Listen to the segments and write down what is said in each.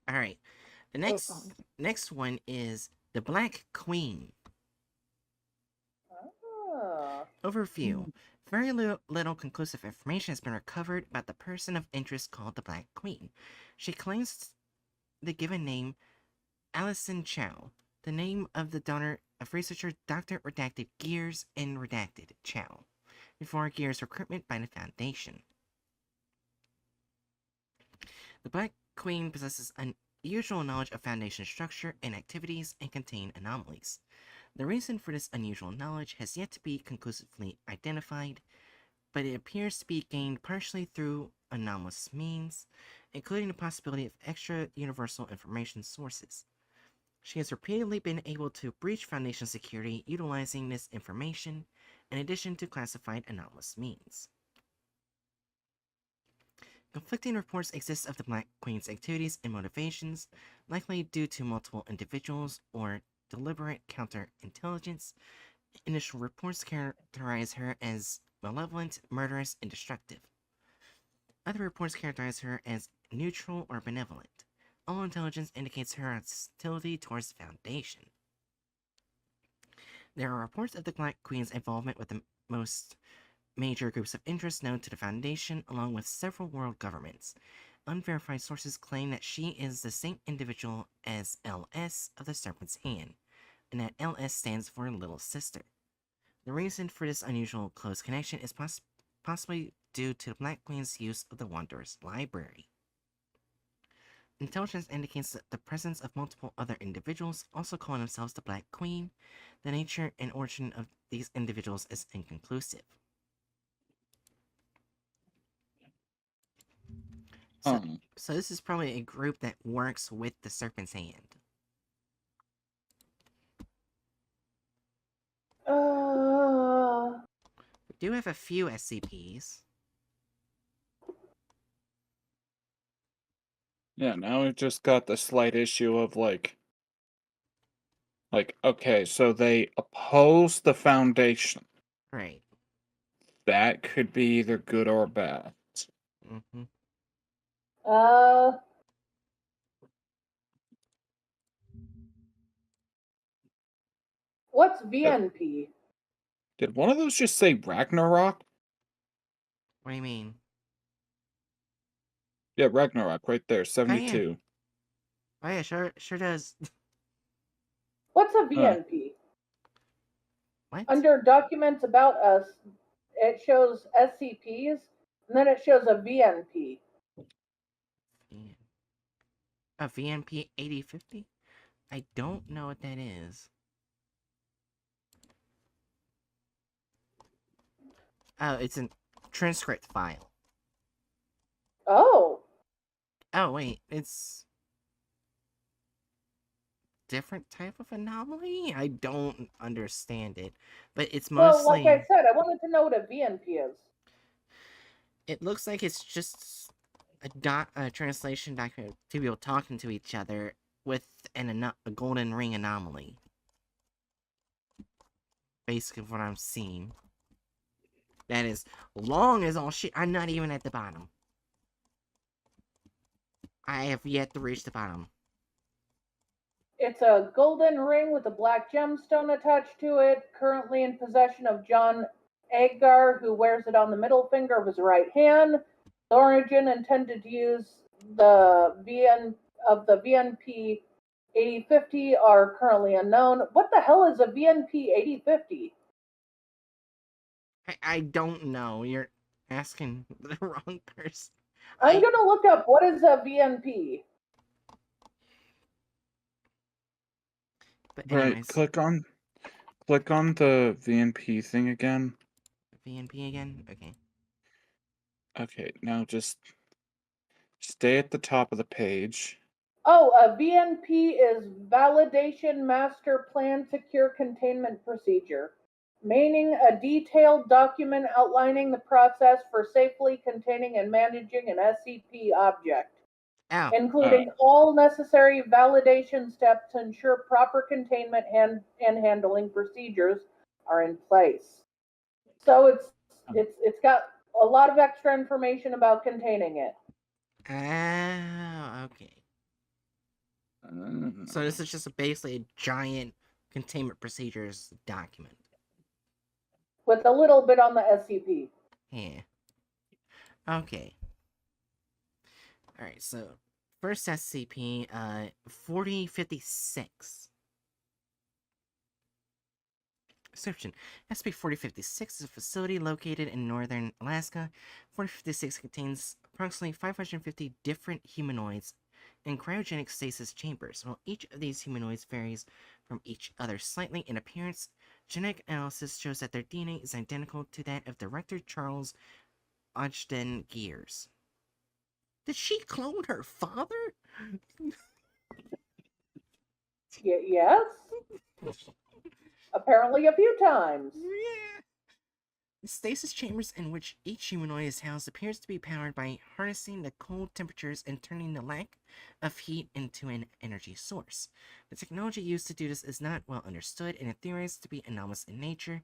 All right. The next one is the Black Queen. Overview. Very little conclusive information has been recovered about the person of interest called the Black Queen. She claims the given name Allison Chow, the name of the donor of researcher Dr. Redacted Gears and Redacted Chow, before Gears' recruitment by the Foundation. The Black Queen possesses unusual knowledge of Foundation structure and activities and contain anomalies. The reason for this unusual knowledge has yet to be conclusively identified, but it appears to be gained partially through anomalous means, including the possibility of extra universal information sources. She has repeatedly been able to breach Foundation security utilizing this information, in addition to classified anomalous means. Conflicting reports exist of the Black Queen's activities and motivations, likely due to multiple individuals or deliberate counterintelligence. Initial reports characterize her as malevolent, murderous, and destructive. Other reports characterize her as neutral or benevolent. All intelligence indicates her hostility towards the Foundation. There are reports of the Black Queen's involvement with the most major groups of interest known to the Foundation, along with several world governments. Unverified sources claim that she is the same individual as LS of the Serpent's Hand, and that LS stands for Little Sister. The reason for this unusual close connection is possibly due to the Black Queen's use of the Wanderer's Library. Intelligence indicates that the presence of multiple other individuals also calling themselves the Black Queen. The nature and origin of these individuals is inconclusive. So this is probably a group that works with the Serpent's Hand. We do have a few SCPs. Yeah, now we've just got the slight issue of like, okay, so they oppose the Foundation. Right. That could be either good or bad. Mm-hmm. What's VNP? Did one of those just say Ragnarok? What do you mean? Yeah, Ragnarok, right there, 72. Oh yeah, sure does. What's a VNP? What? Under Documents About Us, it shows SCPs, and then it shows a VNP. A VNP 8050? I don't know what that is. Oh, it's a transcript file. Oh. Oh, wait, it's different type of anomaly? I don't understand it, but it's mostly... Well, like I said, I wanted to know what a VNP is. It looks like it's just a translation document of two people talking to each other with a golden ring anomaly. Basically what I'm seeing. That is long as all shit. I'm not even at the bottom. I have yet to reach the bottom. It's a golden ring with a black gemstone attached to it, currently in possession of John Agar, who wears it on the middle finger of his right hand. The origin intended to use the VNP 8050 are currently unknown. What the hell is a VNP 8050? I don't know. You're asking the wrong person. I'm gonna look up what is a VNP. But anyways, right, click on the VNP thing again. VNP again? Okay. Okay, now just stay at the top of the page. Oh, a VNP is Validation Master Plan Secure Containment Procedure, meaning a detailed document outlining the process for safely containing and managing an SCP object, including all necessary validation steps to ensure proper containment and handling procedures are in place. So it's got a lot of extra information about containing it. Oh, okay. So this is just basically a giant containment procedures document. With a little bit on the SCP. Yeah. Okay. Alright, so first SCP, 4056. Description. SCP-4056 is a facility located in northern Alaska. 4056 contains approximately 550 different humanoids in cryogenic stasis chambers. While each of these humanoids varies from each other slightly in appearance, genetic analysis shows that their DNA is identical to that of Director Charles Ogden Gears. Did she clone her father? Yes? Apparently a few times. Yeah. The stasis chambers in which each humanoid is housed appears to be powered by harnessing the cold temperatures and turning the lack of heat into an energy source. The technology used to do this is not well understood and is theorized to be anomalous in nature.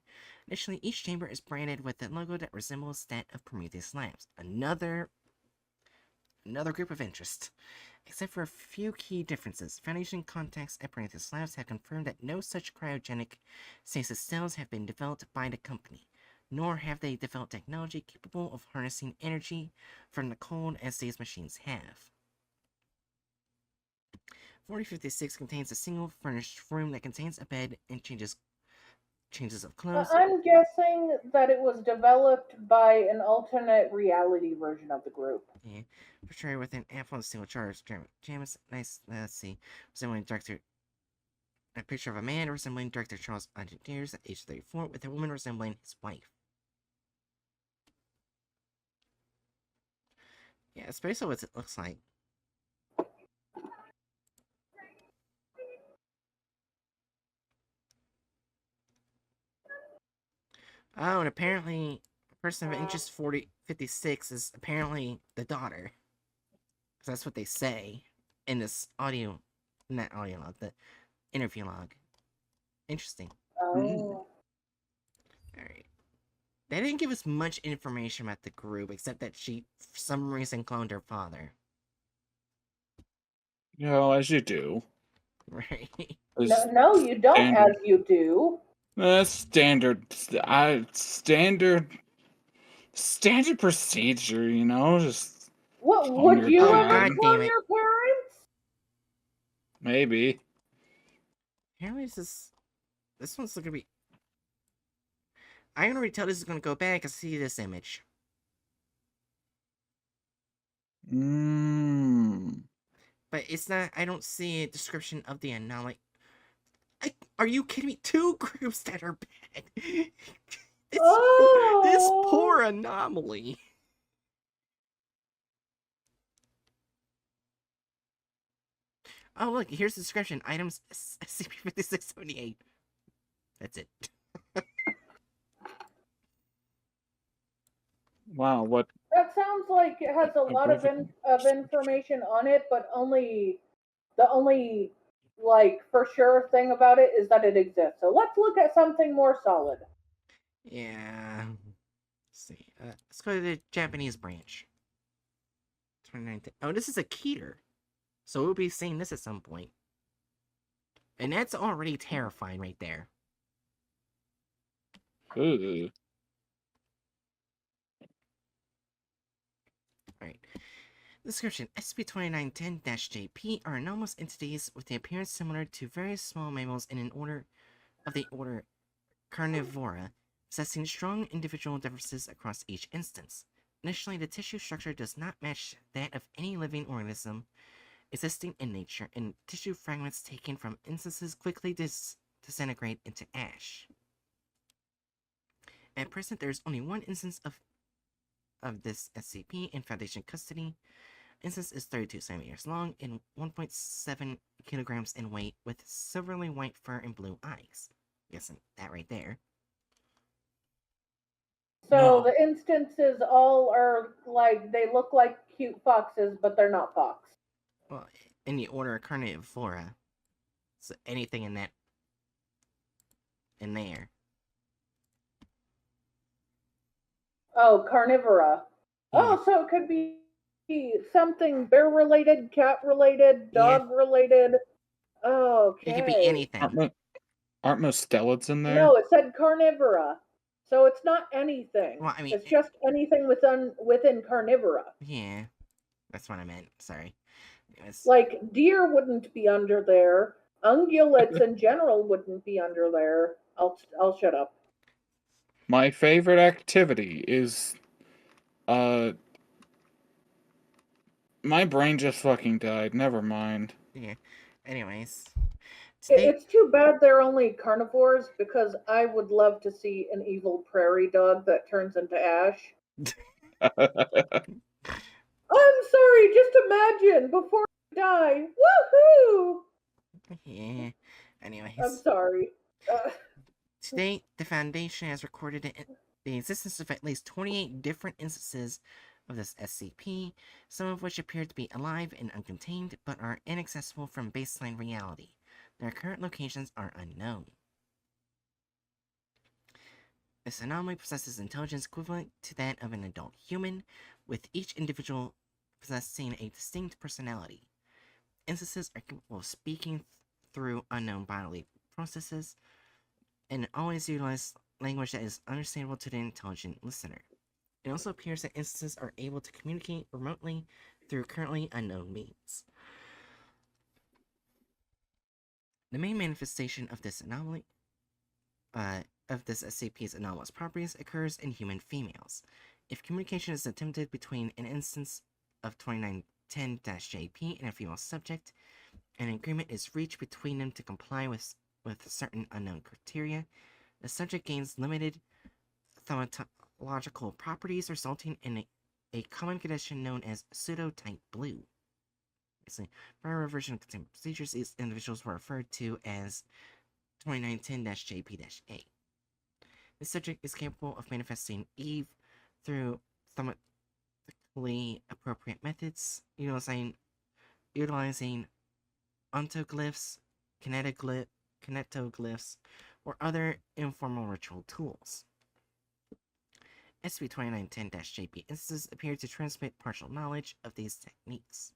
Initially, each chamber is branded with a logo that resembles that of Prometheus Labs. Another group of interest. Except for a few key differences, Foundation contacts at Prometheus Labs have confirmed that no such cryogenic stasis cells have been developed by the company, nor have they developed technology capable of harnessing energy from the cold as these machines have. 4056 contains a single furnished room that contains a bed and changes of clothes. I'm guessing that it was developed by an alternate reality version of the group. Yeah. Portrayed with an ample and single charge. James, nice, let's see. Resembling director. A picture of a man resembling Director Charles Ogden Gears at age 34, with a woman resembling his wife. Yeah, it's basically what it looks like. Oh, and apparently, a person of interest 4056 is apparently the daughter. Because that's what they say in this audio, not audio log, the interview log. Interesting. Oh. Alright. They didn't give us much information about the group, except that she, for some reason, cloned her father. You know, as you do. Right? No, you don't, standard. as you do. Standard procedure, you know, just What, clone would your you Oh, ever dad. God clone damn it. your parents? Maybe. Apparently this one's gonna be... I can already tell this is gonna go bad because I see this image. But it's not, I don't see a description of the anomaly. Are you kidding me? 2 groups that are bad. This poor anomaly. Oh, look, here's the description. Items SCP-5678. That's it. Wow, what? That sounds like it has a lot of information on it, but the only like for sure thing about it is that it exists. So let's look at something more solid. Yeah. Let's see. Let's go to the Japanese branch. 29th. Oh, this is a Keter. So we'll be seeing this at some point. And that's already terrifying right there. Ooh. Alright. Description: SCP-2910-JP are anomalous entities with the appearance similar to various small mammals in an order of the order Carnivora, possessing strong individual differences across each instance. Initially, the tissue structure does not match that of any living organism existing in nature, and tissue fragments taken from instances quickly disintegrate into ash. At present, there is only one instance of this SCP in Foundation custody. Instance is 32 centimeters long and 1.7 kilograms in weight, with silvery white fur and blue eyes. Guessing that right there. So No. the instances all are like they look like cute foxes, but they're not fox. Well, in the order of Carnivora, so anything in there. Oh, carnivora. Yeah. Oh, so it could be something bear related, cat related, dog related. Okay. It could be anything. Aren't most stellids in there? No, it said carnivora. So it's not anything. Well, I mean, it's just anything within carnivora. Yeah, that's what I meant. Sorry. Anyways, Like deer wouldn't be under there. Ungulates in general wouldn't be under there. I'll shut up. My favorite activity is my brain just fucking died. Never mind. yeah. Anyways, today, It's too bad they're only carnivores because I would love to see an evil prairie dog that turns into ash. I'm sorry, just imagine before I die. Woohoo! yeah. Anyways, I'm sorry. today the Foundation has recorded the existence of at least 28 different instances of this SCP, some of which appear to be alive and uncontained, but are inaccessible from baseline reality. Their current locations are unknown. This anomaly possesses intelligence equivalent to that of an adult human, with each individual possessing a distinct personality. Instances are capable of speaking through unknown bodily processes, and always utilize language that is understandable to the intelligent listener. It also appears that instances are able to communicate remotely through currently unknown means. The main manifestation of this anomaly, of this SCP's anomalous properties, occurs in human females. If communication is attempted between an instance of 2910-JP and a female subject, an agreement is reached between them to comply with certain unknown criteria, the subject gains limited thaumatological properties, resulting in a common condition known as pseudo-type blue. Basically, prior version of containment procedures, these individuals were referred to as 2910-JP-A. This subject is capable of manifesting Eve through thaumatically appropriate methods, utilizing ontoglyphs, kinetoglyphs, or other informal ritual tools. SCP-2910-JP instances appear to transmit partial knowledge of these techniques.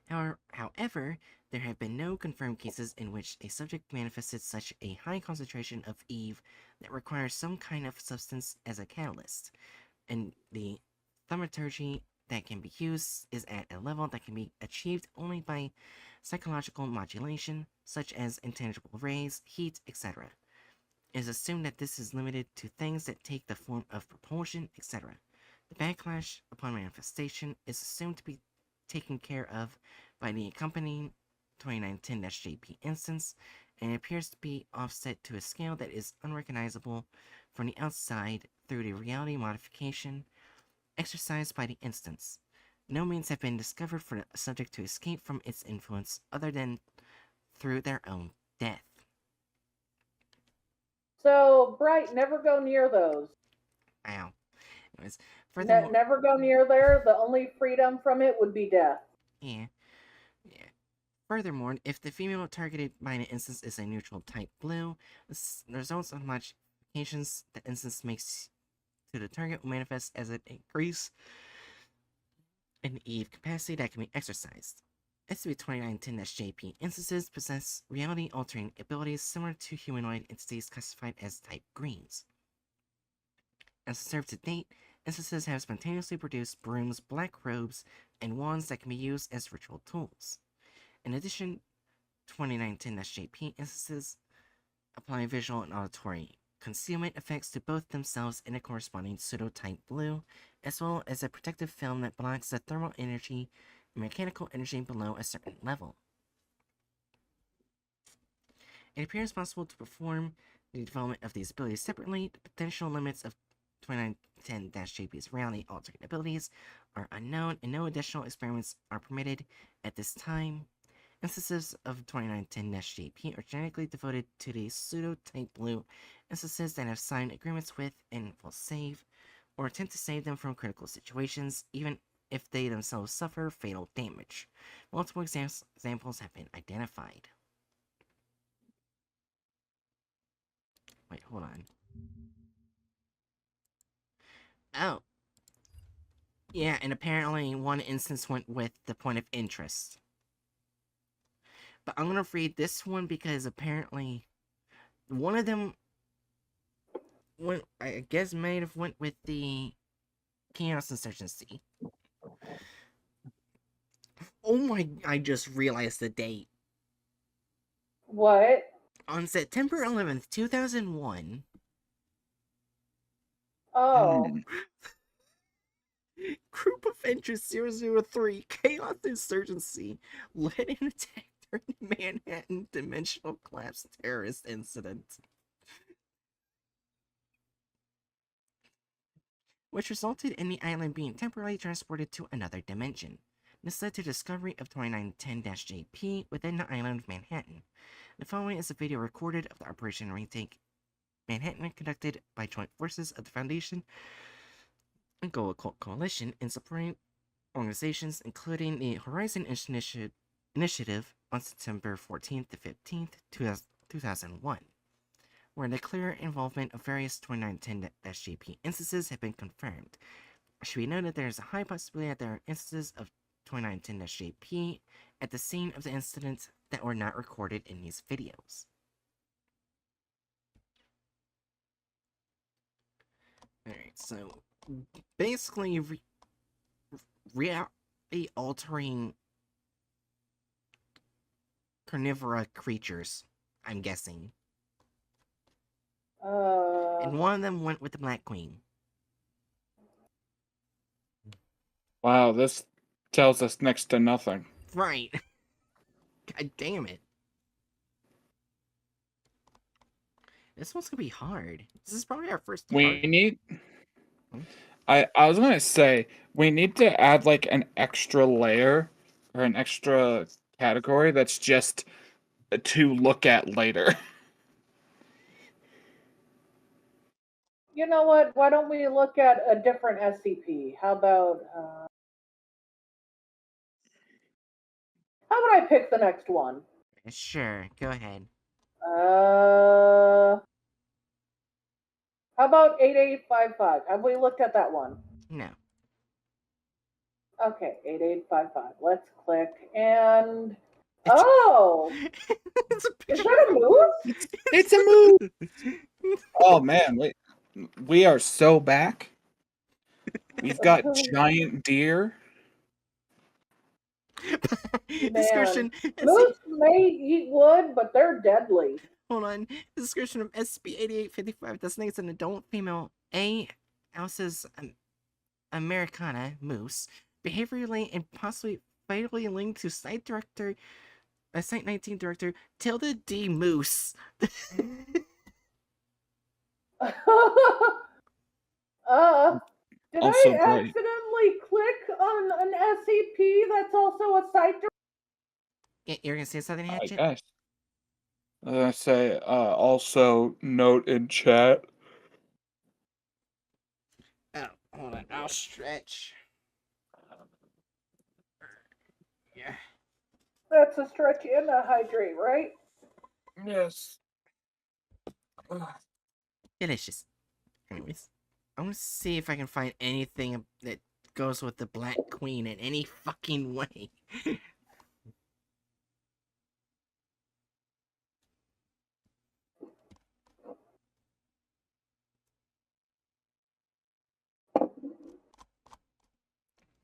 However, there have been no confirmed cases in which a subject manifested such a high concentration of Eve that requires some kind of substance as a catalyst, and the thaumaturgy that can be used is at a level that can be achieved only by psychological modulation, such as intangible rays, heat, etc. It is assumed that this is limited to things that take the form of propulsion, etc. The backlash upon manifestation is assumed to be taken care of by the accompanying 2910-JP instance, and it appears to be offset to a scale that is unrecognizable from the outside through the reality modification exercised by the instance. No means have been discovered for the subject to escape from its influence other than through their own death. So, Bright, never go near those. Ow. Anyways, furthermore, Never go near there. The only freedom from it would be death. yeah. Furthermore, if the female targeted by an instance is a neutral type blue, the results of modifications the instance makes to the target will manifest as an increase in Eve capacity that can be exercised. SCP-2910-JP instances possess reality-altering abilities similar to humanoid entities classified as type greens. As observed to date, instances have spontaneously produced brooms, black robes, and wands that can be used as ritual tools. In addition, 2910-JP instances apply visual and auditory concealment effects to both themselves and a corresponding pseudo-type blue, as well as a protective film that blocks the thermal energy and mechanical energy below a certain level. It appears possible to perform the development of these abilities separately. The potential limits of 2910-JP's reality-altering abilities are unknown, and no additional experiments are permitted at this time. Instances of 2910-JP are genetically devoted to the pseudo-type blue instances that have signed agreements with and will save, or attempt to save them from critical situations, even if they themselves suffer fatal damage. Multiple examples have been identified. Wait, hold on. Oh. Yeah, and apparently one instance went with the point of interest. But I'm gonna read this one because apparently one of them went, I guess, might have went with the Chaos Insurgency. Oh my, I just realized the date. What? On September 11th, 2001, Oh. Group of Interest 003 Chaos Insurgency led an attack during the Manhattan Dimensional Collapse terrorist incident, which resulted in the island being temporarily transported to another dimension. This led to the discovery of 2910-JP within the island of Manhattan. The following is a video recorded of the Operation Retake Manhattan conducted by joint forces of the Foundation and Go Occult Coalition and supporting organizations including the Horizon Initiative on September 14th to 15th, 2001, where the clear involvement of various 2910-JP instances have been confirmed. It should be noted there is a high possibility that there are instances of 2910-JP at the scene of the incident that were not recorded in these videos. Alright, so basically reality-altering carnivora creatures, I'm guessing. And one of them went with the Black Queen. Wow, this tells us next to nothing. Right. God damn it. This one's gonna be hard. This is probably our first We hard. need... I was gonna say, we need to add like an extra layer or an extra category that's just to look at later. You know what? Why don't we look at a different SCP? How about I pick the next one? Sure, go ahead. How about 8855? Have we looked at that one? No. Okay, 8855. Let's click and oh, It's a is picture. that a moose? It's a move. Oh man, we are so back. We've got giant deer. Description. Moose may eat wood, but they're deadly. Hold on. Description of SCP-8855 designates an adult female A. Alces americana moose, behaviorally and possibly fatally linked to Site 19 director Tilda D. Moose. Did Also I great. accidentally click on an SCP that's also a site? You're gonna say something, I Hatchet? guess. I was gonna say, also note in chat. Oh, hold on. I'll stretch. Yeah. That's a stretch and a hydrate, right? Yes. Delicious. Anyways, I want to see if I can find anything that goes with the Black Queen in any fucking way.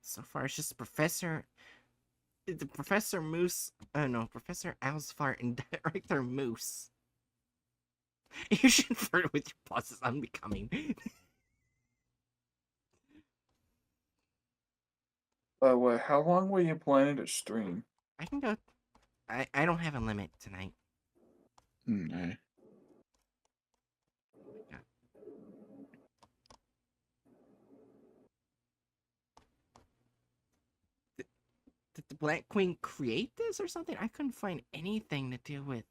So far, it's just Professor Moose. Oh no, Professor Owlsfart and Director Moose. You should flirt with your bosses unbecoming. Wait, how long were you planning to stream? I can go. I don't have a limit tonight. No. Did the Black Queen create this or something? I couldn't find anything to do with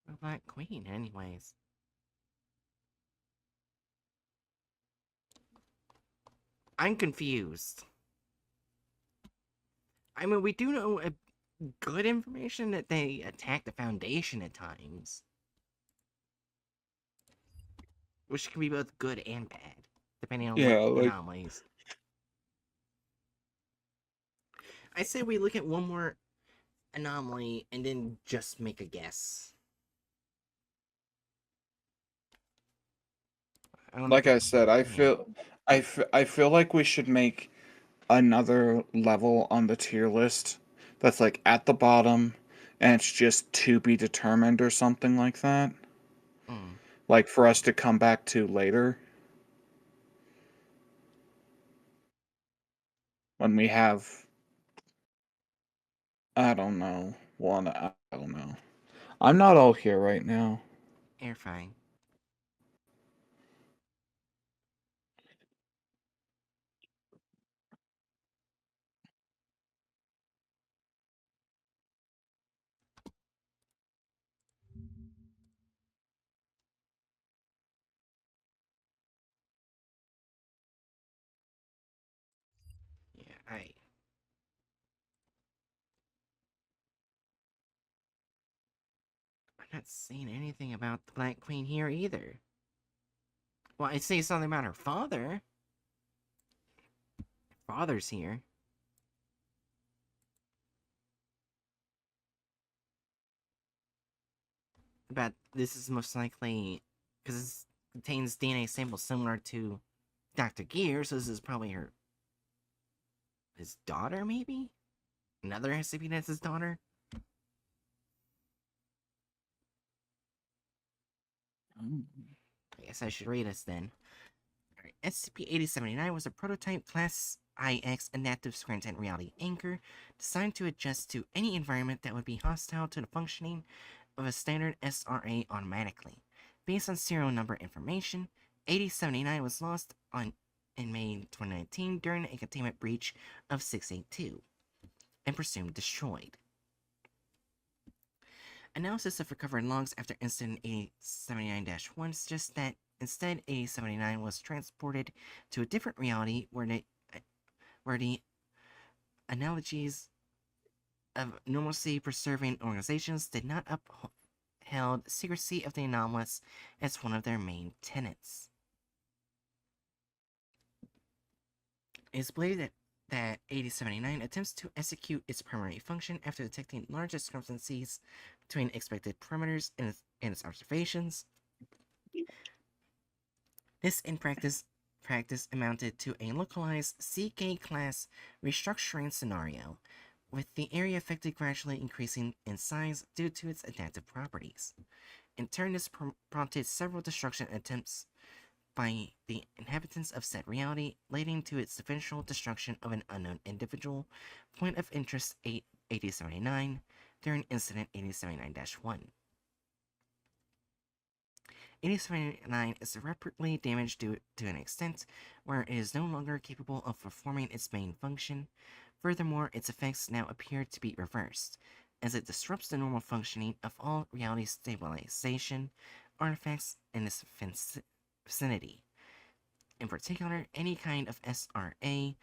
the Black Queen, anyways. I'm confused. I mean, we do know good information that they attack the Foundation at times. Which can be both good and bad, depending on what anomalies. I say we look at one more anomaly and then just make a guess. Like I said, I feel like we should make another level on the tier list that's like at the bottom and it's just to be determined or something like that. Mm. Like for us to come back to later. When we have I don't know. I don't know. I'm not all here right now. You're fine. Yeah, I'm not seeing anything about the Black Queen here either. Well, I say something about her father. Her father's here. But this is most likely because it contains DNA samples similar to Dr. Gear, so this is probably his daughter, maybe? Another SCP that's his daughter? I guess I should read this then. Alright, SCP-8079 was a prototype Class IX adaptive screen-tent reality anchor designed to adjust to any environment that would be hostile to the functioning of a standard SRA automatically. Based on serial number information, 8079 was lost in May 2019 during a containment breach of 682 and presumed destroyed. Analysis of recovered logs after Incident 8079-1 suggests that instead 8079 was transported to a different reality where the analogies of normalcy preserving organizations did not upheld secrecy of the anomalous as one of their main tenets. It is believed that 8079 attempts to execute its primary function after detecting large discrepancies between expected parameters in its observations. This, in practice amounted to a localized CK-class restructuring scenario, with the area affected gradually increasing in size due to its adaptive properties. In turn, this prompted several destruction attempts by the inhabitants of said reality, leading to its eventual destruction of an unknown individual, point of interest 8079, during Incident 8079-1. 8079 is irreparably damaged to an extent where it is no longer capable of performing its main function. Furthermore, its effects now appear to be reversed, as it disrupts the normal functioning of all reality stabilization artifacts in its vicinity. In particular, any kind of SRA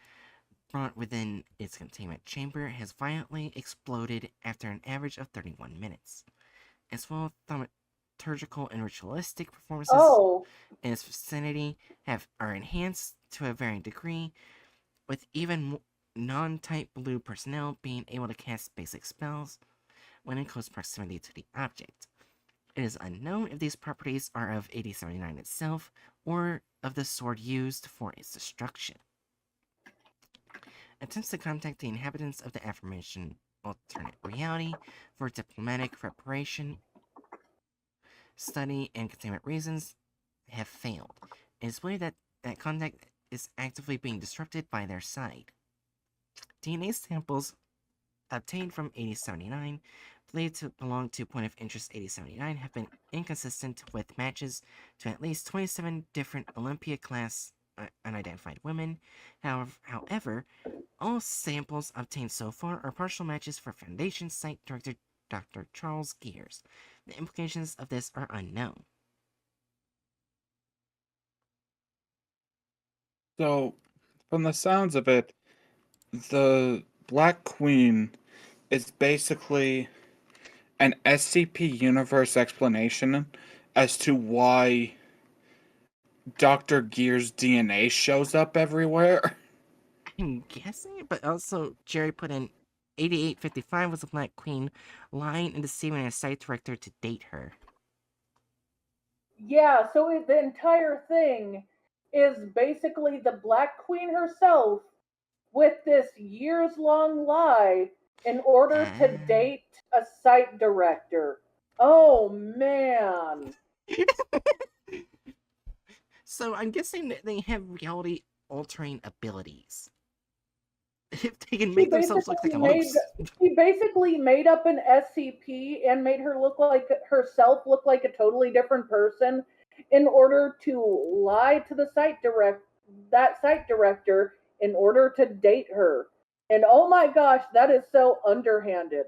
brought within its containment chamber has violently exploded after an average of 31 minutes. As well, thaumaturgical and ritualistic performances in its vicinity are enhanced to a varying degree, with even non-type blue personnel being able to cast basic spells when in close proximity to the object. It is unknown if these properties are of 8079 itself, or of the sword used for its destruction. Attempts to contact the inhabitants of the aforementioned alternate reality for diplomatic reparation, study, and containment reasons have failed. It is believed that contact is actively being disrupted by their side. DNA samples obtained from 8079, believed to belong to Point of Interest 8079, have been inconsistent with matches to at least 27 different Olympia-class unidentified women. However, all samples obtained so far are partial matches for Foundation Site Director Dr. Charles Gears. The implications of this are unknown. So, from the sounds of it, the Black Queen is basically an SCP universe explanation as to why Dr. Gear's DNA shows up everywhere. I'm guessing, but also Jerry put in 8855 was the Black Queen lying and deceiving a site director to date her. Yeah, so the entire thing is basically the Black Queen herself with this years-long lie in order to date a site director. Oh, man. So I'm guessing that they have reality-altering abilities. If they can make themselves look like a moose. She basically made up an SCP and made her look like herself look like a totally different person in order to lie to the site director in order to date her. And oh my gosh, that is so underhanded.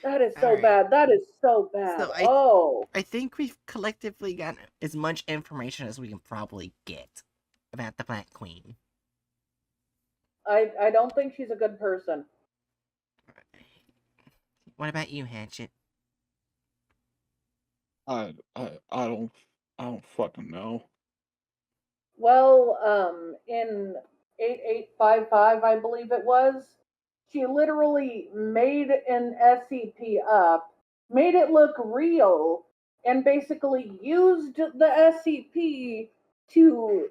That is so bad. That is so bad. So I think we've collectively gotten as much information as we can probably get about the Black Queen. I don't think she's a good person. What about you, Hatchet? I don't fucking know. Well, in 8855, I believe it was, she literally made an SCP up, made it look real, and basically used the SCP to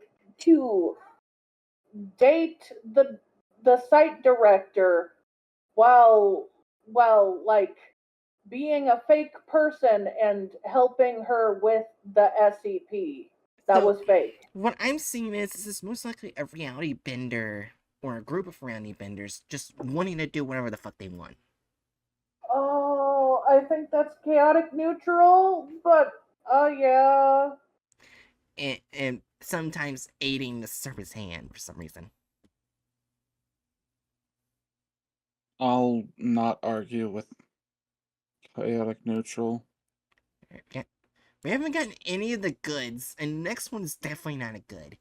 date the site director while like being a fake person and helping her with the SCP that was fake. What I'm seeing is this is most likely a reality bender or a group of reality benders just wanting to do whatever the fuck they want. Oh, I think that's chaotic neutral, but yeah. And sometimes aiding the serpent's hand for some reason. I'll not argue with chaotic neutral. Yeah. We haven't gotten any of the goods, and the next one is definitely not a good.